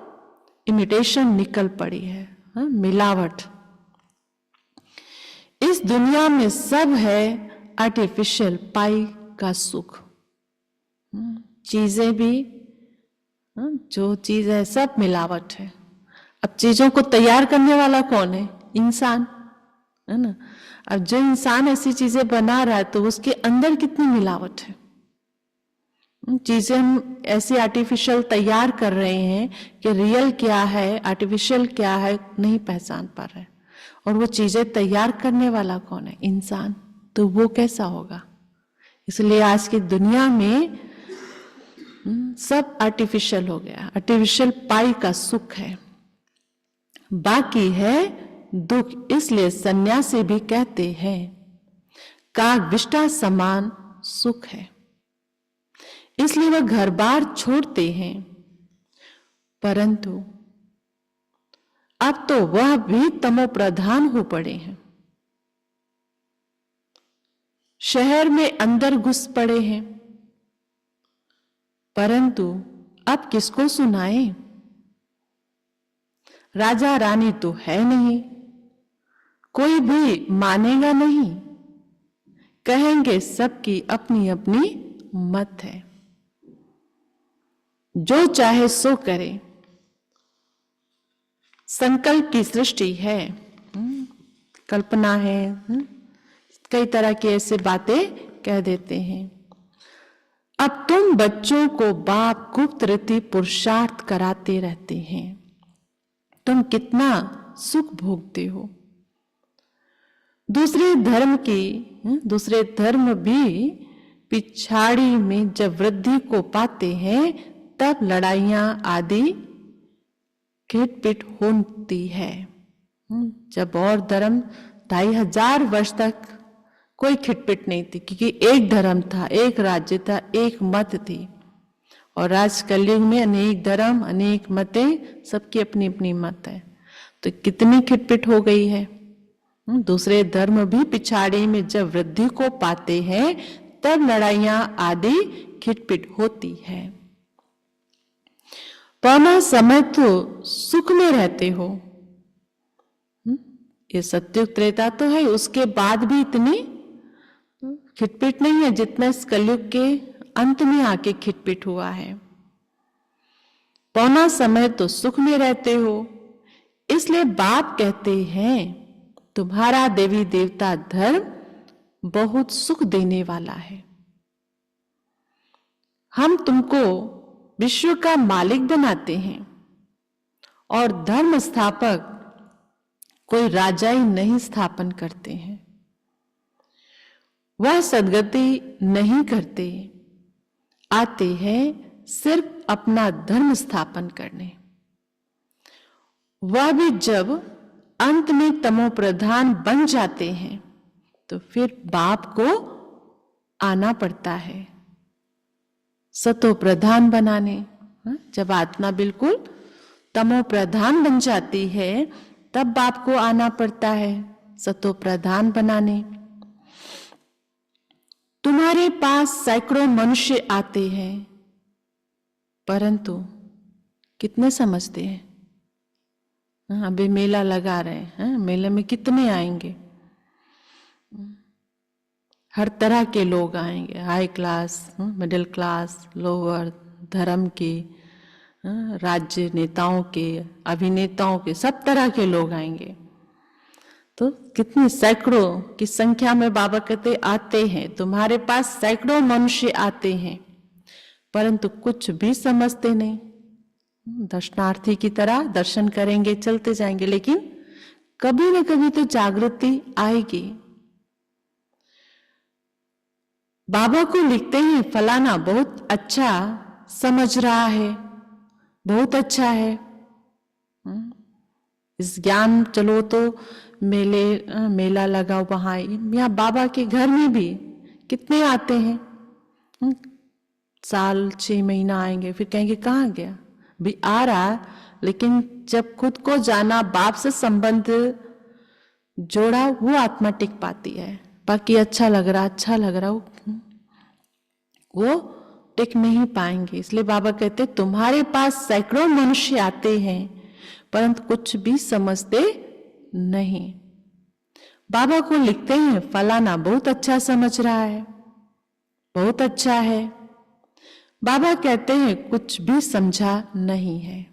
इमिटेशन निकल पड़ी है, मिलावट। इस दुनिया में सब है आर्टिफिशियल पाई का सुख। चीजें भी, जो चीज है सब मिलावट है। अब चीजों को तैयार करने वाला कौन है? इंसान, है ना। अब जो इंसान ऐसी चीजें बना रहा है तो उसके अंदर कितनी मिलावट है। चीजें हम ऐसे आर्टिफिशियल तैयार कर रहे हैं कि रियल क्या है, आर्टिफिशियल क्या है, नहीं पहचान पा रहे। और वो चीजें तैयार करने वाला कौन है? इंसान। तो वो कैसा होगा? इसलिए आज की दुनिया में सब आर्टिफिशियल हो गया। आर्टिफिशियल पाई का सुख है, बाकी है दुख। इसलिए सन्यासी भी कहते हैं काग विष्टा समान सुख है। इसलिए वह घर बार छोड़ते हैं। परंतु अब तो वह भी तमो प्रधान हो पड़े हैं। शहर में अंदर घुस पड़े हैं। परंतु अब किसको सुनाए? राजा रानी तो है नहीं, कोई भी मानेगा नहीं। कहेंगे सबकी अपनी अपनी मत है, जो चाहे सो करे। संकल्प की सृष्टि है, कल्पना है, कई तरह की ऐसे बातें कह देते हैं। अब तुम बच्चों को बाप गुप्त रीति पुरुषार्थ कराते रहते हैं। तुम कितना सुख भोगते हो। दूसरे धर्म भी पिछाड़ी में जब वृद्धि को पाते हैं तब लड़ाइयां आदि खिटपिट होती है। जब और धर्म 2500 वर्ष तक कोई खिटपिट नहीं थी, क्योंकि एक धर्म था, एक राज्य था, एक मत थी। और आज कलयुग में अनेक धर्म, अनेक मतें, सबकी अपनी अपनी मत है। तो कितनी खिटपिट हो गई है। दूसरे धर्म भी पिछाड़ी में जब वृद्धि को पाते हैं तब लड़ाइयां आदि खिटपिट होती है। पौना समय तो सुख में रहते हो। ये सत्युग त्रेता तो है, उसके बाद भी इतनी खिटपिट नहीं है जितना इस कलयुग के अंत में आके खिटपिट हुआ है। पौना समय तो सुख में रहते हो। इसलिए बाप कहते हैं तुम्हारा देवी देवता धर्म बहुत सुख देने वाला है। हम तुमको विश्व का मालिक बनाते हैं और धर्म स्थापक कोई राजा ही नहीं स्थापन करते हैं। वह सदगति नहीं करते, आते हैं सिर्फ अपना धर्म स्थापन करने। वह भी जब अंत में तमो प्रधान बन जाते हैं तो फिर बाप को आना पड़ता है सतो प्रधान बनाने। जब आत्मा बिल्कुल तमो प्रधान बन जाती है तब बाप को आना पड़ता है सतो प्रधान बनाने। तुम्हारे पास सैकड़ों मनुष्य आते हैं, परंतु कितने समझते हैं? अभी मेला लगा रहे हैं, मेले में कितने आएंगे? हर तरह के लोग आएंगे, high class, middle class, lower, धर्म के, राज्य नेताओं के, अभिनेताओं के, सब तरह के लोग आएंगे। तो कितनी सैकड़ों की संख्या में बाबा कहते आते हैं। तुम्हारे पास सैकड़ों मनुष्य आते हैं, परंतु कुछ भी समझते नहीं। दर्शनार्थी की तरह दर्शन करेंगे, चलते जाएंगे, लेकिन कभी न कभी तो जागृति आएगी। बाबा को लिखते हैं फलाना बहुत अच्छा समझ रहा है, बहुत अच्छा है। इस ज्ञान, चलो तो मेला लगा वहां, या बाबा के घर में भी कितने आते हैं। साल 6 महीना आएंगे, फिर कहेंगे कहाँ गया, भी आ रहा, लेकिन जब खुद को जाना, बाप से संबंध जोड़ा, वो आत्मा टिक पाती है। बाकी अच्छा लग रहा वो टिक नहीं पाएंगे। इसलिए बाबा कहते तुम्हारे पास सैकड़ों मनुष्य आते हैं परंतु कुछ भी समझते नहीं। बाबा को लिखते हैं फलाना बहुत अच्छा समझ रहा है, बहुत अच्छा है। बाबा कहते हैं कुछ भी समझा नहीं है।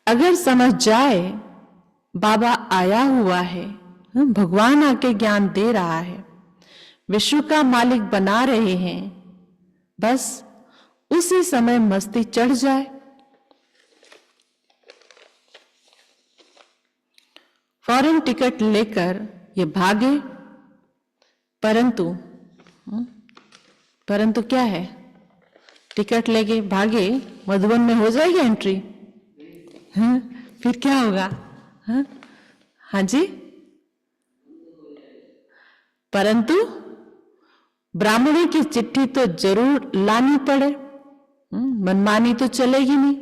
अगर समझ जाए बाबा आया हुआ है, भगवान आके ज्ञान दे रहा है, विश्व का मालिक बना रहे हैं, बस उसी समय मस्ती चढ़ जाए, फौरन टिकट लेकर ये भागे। परंतु क्या है, टिकट लेके भागे, मधुबन में हो जाएगी एंट्री, फिर क्या होगा? हाँ जी, परंतु ब्राह्मणी की चिट्ठी तो जरूर लानी पड़े, मनमानी तो चलेगी नहीं।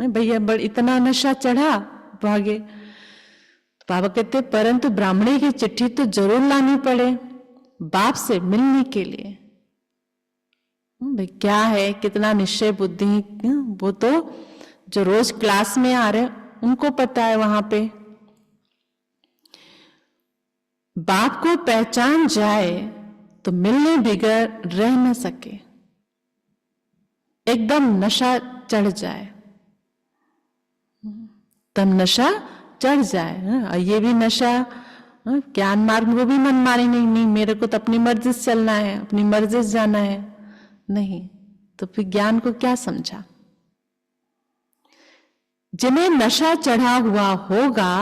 भैया इतना नशा चढ़ा, भागे। बाबा कहते परंतु ब्राह्मणी की चिट्ठी तो जरूर लानी पड़े बाप से मिलने के लिए। भाई क्या है, कितना निश्चय बुद्धि, वो तो जो रोज क्लास में आ रहे उनको पता है। वहां पे बाप को पहचान जाए तो मिलने बिगड़ रह न सके, एकदम नशा चढ़ जाए, तब नशा चढ़ जाए। और ये भी नशा ज्ञान मार्ग वो भी मन मारे, नहीं मेरे को तो अपनी मर्जी से चलना है, अपनी मर्जी से जाना है, नहीं तो फिर ज्ञान को क्या समझा। जिन्हें नशा चढ़ा हुआ होगा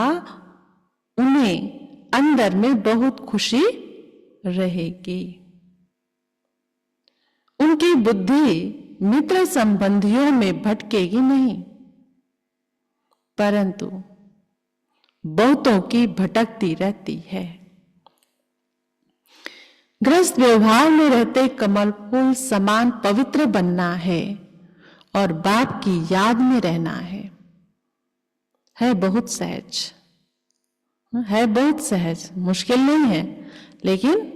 उन्हें अंदर में बहुत खुशी रहेगी। उनकी बुद्धि मित्र संबंधियों में भटकेगी नहीं, परंतु बहुतों की भटकती रहती है। गृहस्थ व्यवहार में रहते कमल फूल समान पवित्र बनना है और बाप की याद में रहना है बहुत सहज, है बहुत सहज, मुश्किल नहीं है। लेकिन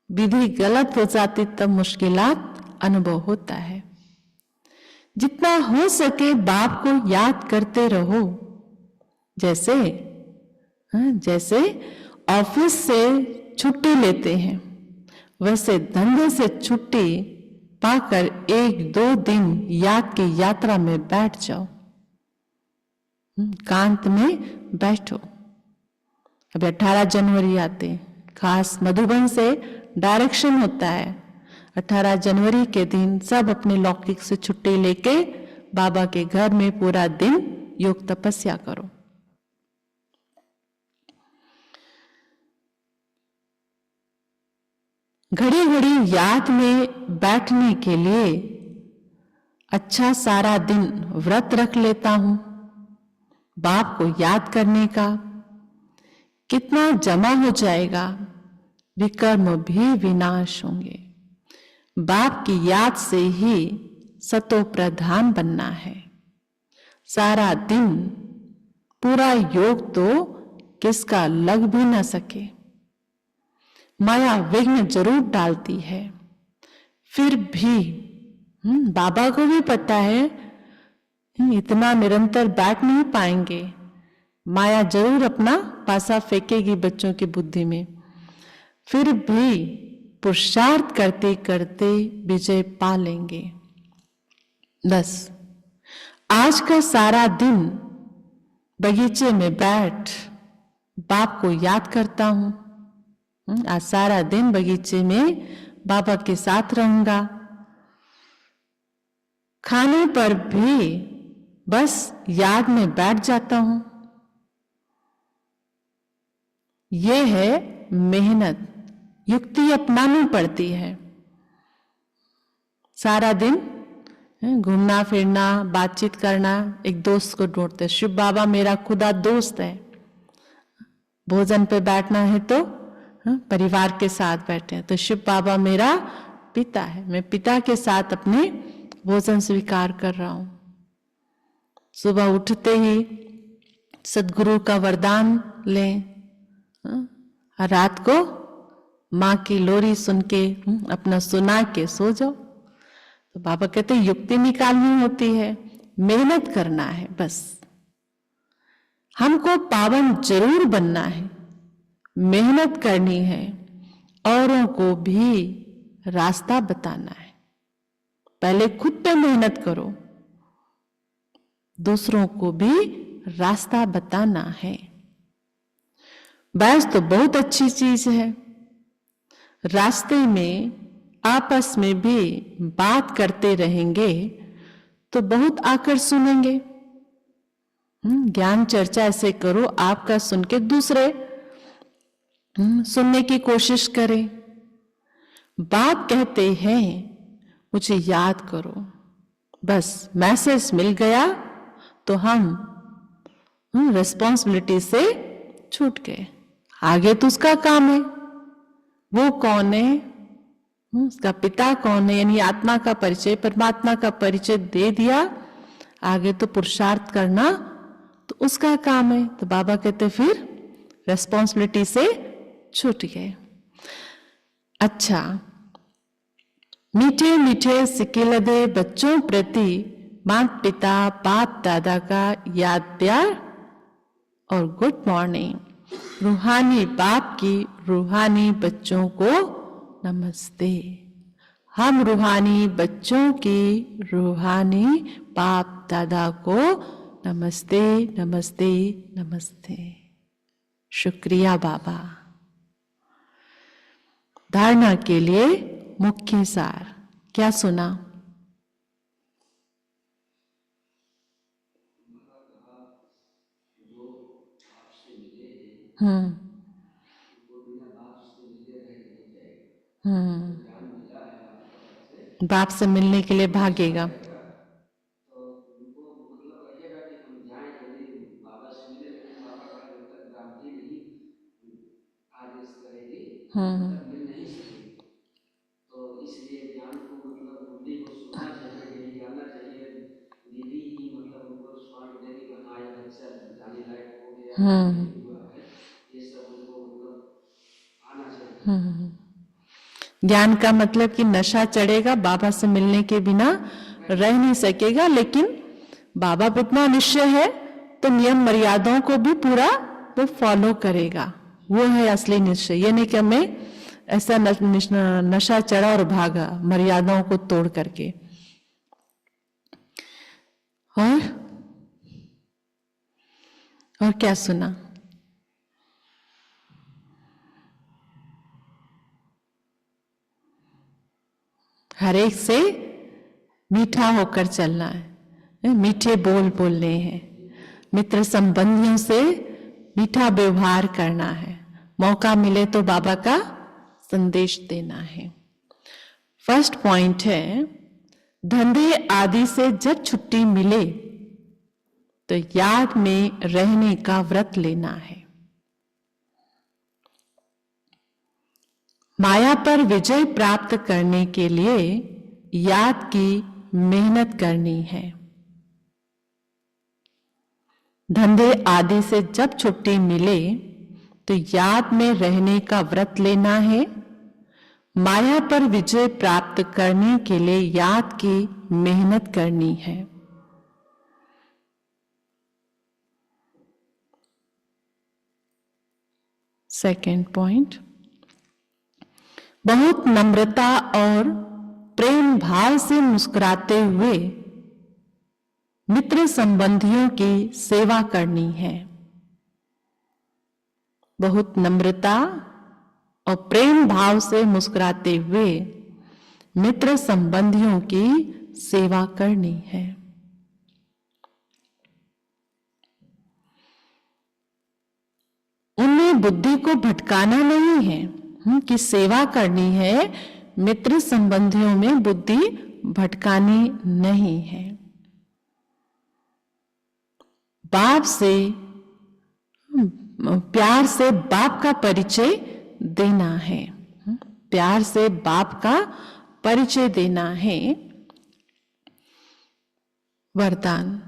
विधि गलत हो जाती तब मुश्किलात अनुभव होता है। जितना हो सके बाप को याद करते रहो। जैसे ऑफिस से छुट्टी लेते हैं, वैसे धंधे से छुट्टी पाकर 1-2 दिन याद की यात्रा में बैठ जाओ, कांत में बैठो। अभी 18 जनवरी आते, खास मधुबन से डायरेक्शन होता है। 18 जनवरी के दिन सब अपने लौकिक से छुट्टी लेके बाबा के घर में पूरा दिन योग तपस्या करो। घड़ी घड़ी याद में बैठने के लिए अच्छा सारा दिन व्रत रख लेता हूं। बाप को याद करने का कितना जमा हो जाएगा, विकर्म भी विनाश होंगे। बाप की याद से ही सतो प्रधान बनना है। सारा दिन पूरा योग तो किसका लग भी ना सके। माया विघ्न जरूर डालती है, फिर भी बाबा को भी पता है इतना निरंतर बैठ नहीं पाएंगे। माया जरूर अपना पासा फेंकेगी बच्चों की बुद्धि में, फिर भी पुरुषार्थ करते करते विजय पा लेंगे। 10 आज का सारा दिन बगीचे में बैठ बाप को याद करता हूं। आज सारा दिन बगीचे में बाबा के साथ रहूंगा। खाने पर भी बस याद में बैठ जाता हूं। यह है मेहनत, युक्ति अपनानी पड़ती है। सारा दिन घूमना फिरना, बातचीत करना, एक दोस्त को ढूंढते। शिव बाबा मेरा खुदा दोस्त है। भोजन पे बैठना है तो परिवार के साथ बैठे हैं, तो शिव बाबा मेरा पिता है। मैं पिता के साथ अपने भोजन स्वीकार कर रहा हूं। सुबह उठते ही सद्गुरु का वरदान लें, और रात को माँ की लोरी सुन के अपना सुना के सो जाओ। तो बाबा कहते युक्ति निकालनी होती है, मेहनत करना है। बस हमको पावन जरूर बनना है, मेहनत करनी है, औरों को भी रास्ता बताना है। पहले खुद पे मेहनत करो, दूसरों को भी रास्ता बताना है। बस तो बहुत अच्छी चीज है। रास्ते में आपस में भी बात करते रहेंगे तो बहुत आकर सुनेंगे। ज्ञान चर्चा ऐसे करो, आपका सुन के दूसरे सुनने की कोशिश करें। बाप कहते हैं मुझे याद करो, बस मैसेज मिल गया तो हम रिस्पॉन्सिबिलिटी से छूट गए। आगे तो उसका काम है। वो कौन है, उसका पिता कौन है, यानी आत्मा का परिचय, परमात्मा का परिचय दे दिया। आगे तो पुरुषार्थ करना तो उसका काम है। तो बाबा कहते फिर रिस्पॉन्सिबिलिटी से छूट गए। अच्छा, मीठे मीठे सिकिलदे बच्चों प्रति माता पिता बाप दादा का याद प्यार और गुड मॉर्निंग। रूहानी बाप की रूहानी बच्चों को नमस्ते। हम रूहानी बच्चों की रूहानी बाप दादा को नमस्ते नमस्ते नमस्ते। शुक्रिया बाबा। धारणा के लिए मुख्य सार क्या सुना? बाप से मिलने के लिए भागेगा। मिल नहीं सके, तो इसलिए ज्ञान को मतलब बुद्धि को सुनना चाहिए, यही जानना चाहिए। दीदी ही मतलब उनको स्वर्ग देवी बनाया, बच्चा जाने लायक हो गया हुआ है, ये सब उनको मतलब आना चाहिए। ज्ञान का मतलब कि नशा चढ़ेगा, बाबा से मिलने के बिना रह नहीं सकेगा। लेकिन बाबा पे इतना निश्चय है तो नियम मर्यादाओं को भी पूरा वो फॉलो करेगा। वो है असली निश्चय। ये नहीं कि हमें ऐसा नशा चढ़ा और भागा मर्यादाओं को तोड़ करके। और क्या सुना? हर एक से मीठा होकर चलना है, मीठे बोल बोलने हैं, मित्र संबंधियों से मीठा व्यवहार करना है, मौका मिले तो बाबा का संदेश देना है। फर्स्ट पॉइंट है, धंधे आदि से जब छुट्टी मिले तो याद में रहने का व्रत लेना है। माया पर विजय प्राप्त करने के लिए याद की मेहनत करनी है। धंधे आदि से जब छुट्टी मिले तो याद में रहने का व्रत लेना है। माया पर विजय प्राप्त करने के लिए याद की मेहनत करनी है। सेकंड पॉइंट, बहुत नम्रता और प्रेम भाव से मुस्कुराते हुए मित्र संबंधियों की सेवा करनी है। बहुत नम्रता और प्रेम भाव से मुस्कुराते हुए मित्र संबंधियों की सेवा करनी है। उनमें बुद्धि को भटकाना नहीं है कि सेवा करनी है। मित्र संबंधियों में बुद्धि भटकानी नहीं है। बाप से प्यार से बाप का परिचय देना है। प्यार से बाप का परिचय देना है। वरदान।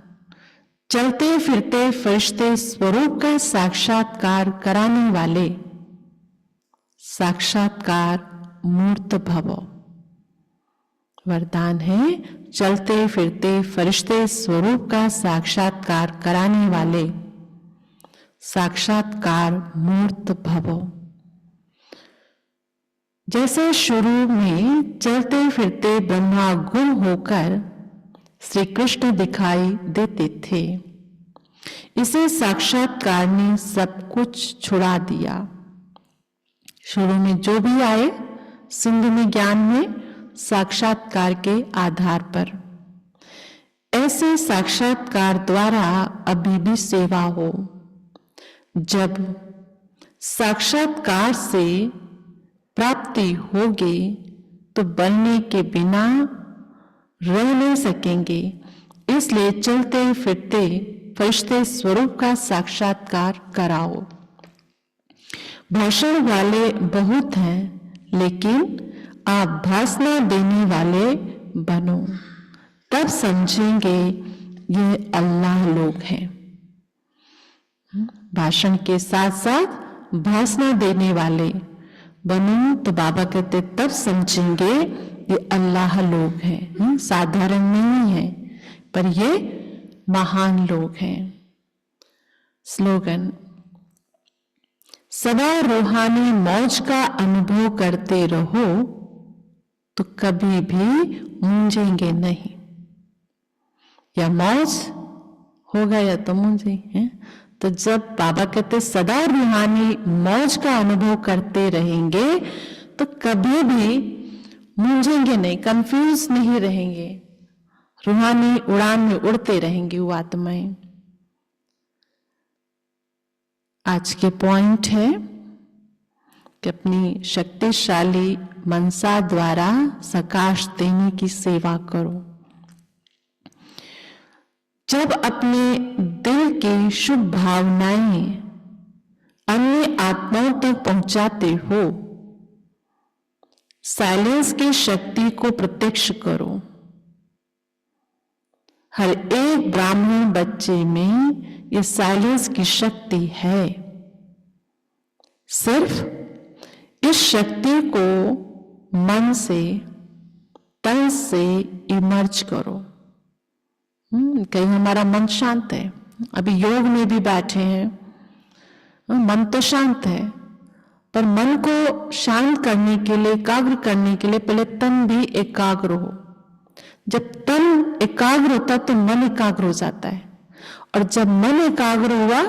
चलते फिरते फरिश्ते स्वरूप का साक्षात्कार कराने वाले साक्षात्कार मूर्त भवो। वरदान है, चलते फिरते फरिश्ते स्वरूप का साक्षात्कार कराने वाले साक्षात्कार मूर्त भवो। जैसे शुरू में चलते फिरते ब्रह्मा गुम होकर श्री कृष्ण दिखाई देते थे, इसे साक्षात्कार ने सब कुछ छुड़ा दिया। शुरू में जो भी आए सिंधु में ज्ञान में साक्षात्कार के आधार पर, ऐसे साक्षात्कार द्वारा अभी भी सेवा हो। जब साक्षात्कार से प्राप्ति होगी तो बनने के बिना रह नहीं सकेंगे। इसलिए चलते फिरते फरिश्ते स्वरूप का साक्षात्कार कराओ। भाषण वाले बहुत हैं, लेकिन आप भाषण देने वाले बनो, तब समझेंगे ये अल्लाह लोग हैं। भाषण के साथ साथ भाषण देने वाले बनो तो बाबा कहते तब समझेंगे ये अल्लाह लोग हैं। साधारण नहीं है, पर ये महान लोग हैं। स्लोगन। सदा रूहानी मौज का अनुभव करते रहो तो कभी भी मूंझेंगे नहीं। या मौज होगा या तो मूंझे हैं। तो जब बाबा कहते सदा रूहानी मौज का अनुभव करते रहेंगे तो कभी भी मूंझेंगे नहीं, कंफ्यूज नहीं रहेंगे। रूहानी उड़ान में उड़ते रहेंगे वो आत्माएं। आज के पॉइंट है कि अपनी शक्तिशाली मनसा द्वारा सकाश देने की सेवा करो। जब अपने दिल की शुभ भावनाएं अन्य आत्माओं तक पहुंचाते हो, साइलेंस की शक्ति को प्रत्यक्ष करो। हर एक ब्राह्मण बच्चे में ये साइलेंस की शक्ति है। सिर्फ इस शक्ति को मन से, तन से इमर्ज करो। कहीं हमारा मन शांत है, अभी योग में भी बैठे हैं, मन तो शांत है, पर मन को शांत करने के लिए, एकाग्र करने के लिए पहले तन भी एकाग्र हो। जब तन एकाग्र होता तो मन एकाग्र हो जाता है, और जब मन एकाग्र हुआ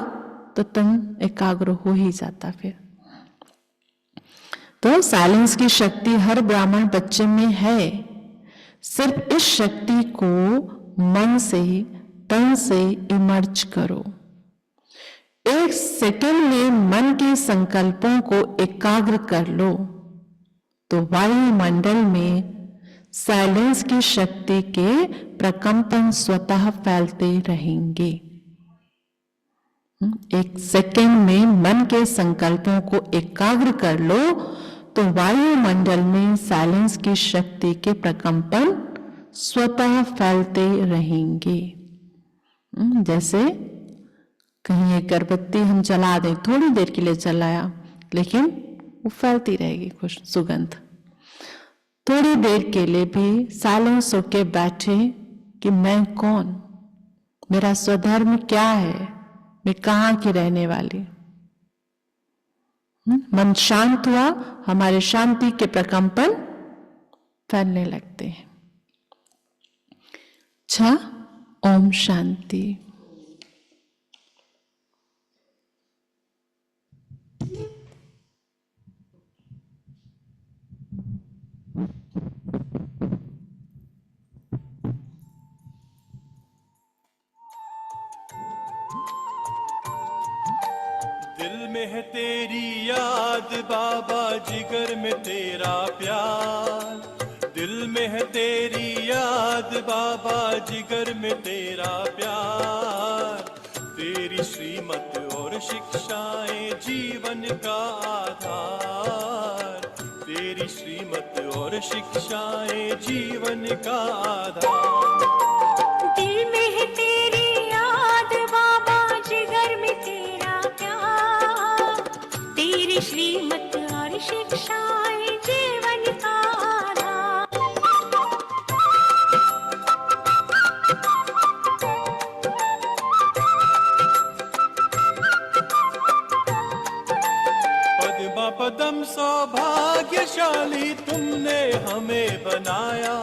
तो तन एकाग्र हो ही जाता। फिर तो साइलेंस की शक्ति हर ब्राह्मण बच्चे में है। सिर्फ इस शक्ति को मन से, तन से इमर्ज करो। एक सेकंड में मन के संकल्पों को एकाग्र कर लो तो वायुमंडल में साइलेंस की शक्ति के प्रकंपन स्वतः फैलते रहेंगे। एक सेकंड में मन के संकल्पों को एकाग्र कर लो तो वायुमंडल में साइलेंस की शक्ति के प्रकंपन स्वतः फैलते रहेंगे। जैसे कहीं एक अगरबत्ती हम जला दें, थोड़ी देर के लिए जलाया, लेकिन वो फैलती रहेगी खुश सुगंध। थोड़ी देर के लिए भी साइलेंस होके बैठे कि मैं कौन, मेरा स्वधर्म क्या है, मैं कहाँ की रहने वाली। मन शांत हुआ, हमारे शांति के प्रकंपन फैलने लगते हैं। अच्छा, ओम शांति। दिल में है तेरी याद बाबा, जिगर में तेरा प्यार। दिल में है तेरी याद बाबा, जिगर में तेरा प्यार। तेरी श्रीमत और शिक्षाएं जीवन का आधार। तेरी श्रीमत और शिक्षाएं जीवन का आधार। दिल में सौभाग्यशाली तुमने हमें बनाया,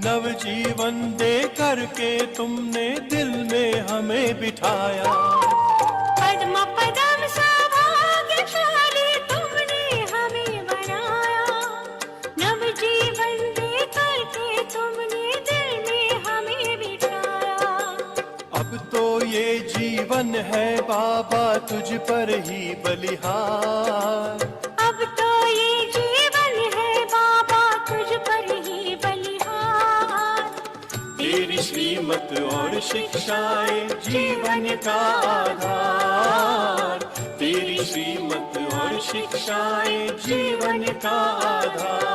नवजीवन दे करके तुमने दिल में हमें बिठाया। पद्म पदम सौभाग्यशाली तुमने हमें बनाया, नवजीवन दे करके तुमने दिल में हमें बिठाया। अब तो ये जीवन है बाबा तुझ पर ही बलिहार, अब तो ये जीवन है बाबा तुझ पर ही बलिहार। तेरी श्रीमत और शिक्षाएं जीवन का आधार, तेरी श्रीमत और शिक्षाएं जीवन का आधार।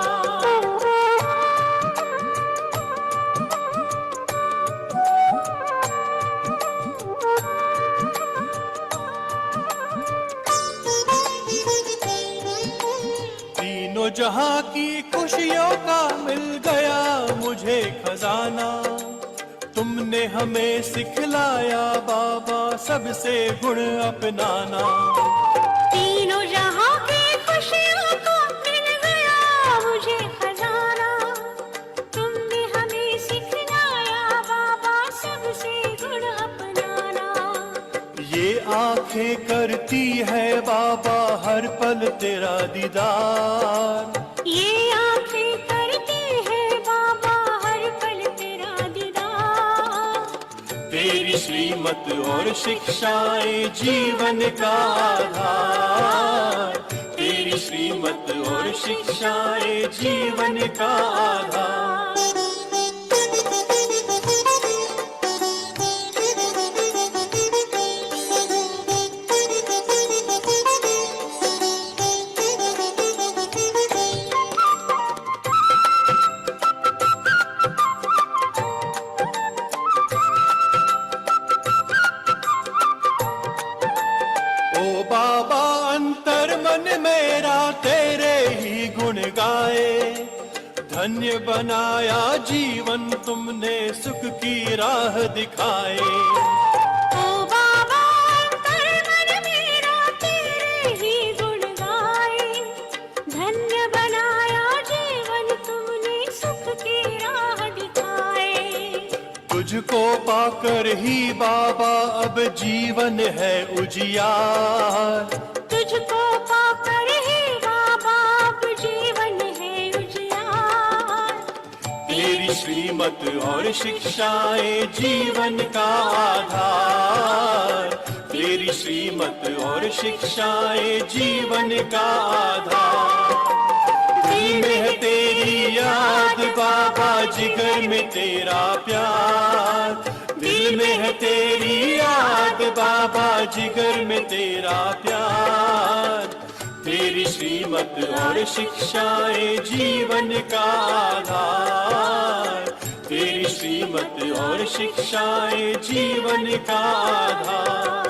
तीनों जहां की खुशियों का मिल गया मुझे खजाना, तुमने हमें सिखलाया बाबा सबसे गुण अपनाना। तीनों जहां की खुशियों को मिल गया मुझे खजाना, तुमने हमें सिखलाया बाबा सबसे गुण अपनाना। ये आंखें करती है बाबा हर पल तेरा दीदार, ये आंखें करती है बाबा हर पल तेरा दीदार। तेरी श्रीमत और शिक्षाएं जीवन का आधार, तेरी श्रीमत और शिक्षाएं जीवन का आधार। ओ बाबा अंतर मन मेरा तेरे ही गुण गाए, धन्य बनाया जीवन तुमने सुख की राह दिखाए। ओ बाबा अंतर मन मेरा तेरे ही गुण गाए, धन्य बनाया जीवन तुमने सुख की राह दिखाए। तुझको पाकर ही बाबा अब जीवन है उजियार, तुझको पाकर ही बाबा अब जीवन है उजियार। तेरी श्रीमत और शिक्षाएं जीवन का आधार, तेरी श्रीमत और शिक्षाएं जीवन का आधार। दिल में है तेरी याद बाबा जिगर में तेरा प्यार, दिल में है तेरी याद बाबा जिगर में तेरा प्यार। तेरी श्रीमत और शिक्षाएं जीवन का आधार, तेरी श्रीमत और शिक्षाएं जीवन का आधार।